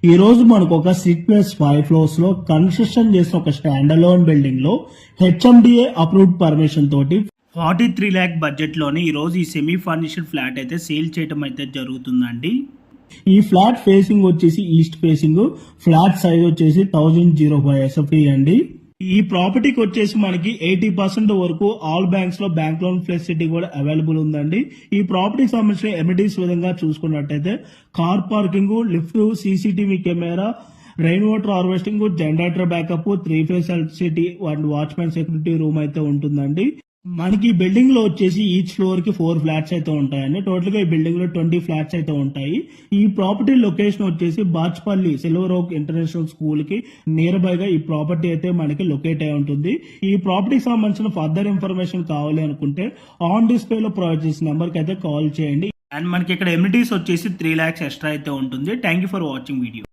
ఈ రోజు మనకు ఒక 6+5 ఫ్లోర్స్ లో కన్స్ట్రక్షన్ చేసిన ఒక స్టాండ్ అలోన్ బిల్డింగ్ లో హెచ్ఎండిఏ అప్రూవ్డ్ పర్మిషన్ తోటి 43 lakh బడ్జెట్ లోనే ఈ రోజు ఈ సెమీ ఫర్నిష్డ్ ఫ్లాట్ అయితే సేల్ చేయడం అయితే జరుగుతుందండి. ఈ ఫ్లాట్ ఫేసింగ్ వచ్చేసి ఈస్ట్ ఫేసింగ్, ఫ్లాట్ సైజ్ వచ్చేసి 1005 SFT అండి. ఈ ప్రాపర్టీకి వచ్చేసి మనకి 80% వరకు ఆల్ బ్యాంక్స్ లో బ్యాంక్ లోన్ ఫెసిలిటీ కూడా అవైలబుల్ ఉందండి. ఈ ప్రాపర్టీకి సంబంధించిన ఎమినిటీస్ విధంగా చూసుకున్నట్టయితే car parking, lift, CCTV camera, rain water harvesting, generator backup, 3-phase electricity and watchman security room అయితే ఉంటుందండి. మనకి ఈ బిల్డింగ్ లో వచ్చేసి ఈచ్ ఫ్లోర్ కి 4 ఫ్లాట్స్ అయితే ఉంటాయండి. టోటల్ గా ఈ బిల్డింగ్ లో 20 ఫ్లాట్స్ అయితే ఉంటాయి. ఈ ప్రాపర్టీ లొకేషన్ వచ్చేసి Bachupally silver oak international school కి నియర్ బై గా ఈ ప్రాపర్టీ అయితే మనకి లొకేట్ అయి ఉంటుంది. ఈ ప్రాపర్టీకి సంబంధించిన ఫర్దర్ ఇన్ఫర్మేషన్ కావాలి అనుకుంటే ఆన్ డిస్ప్లే లో ప్రొవైడ్ చేసిన నెంబర్ కి అయితే కాల్ చేయండి. అండ్ మనకి ఇక్కడ ఎమ్యూనిటీస్ వచ్చేసి 3 lakhs ఎక్స్ట్రా అయితే ఉంటుంది. Thank you for watching video.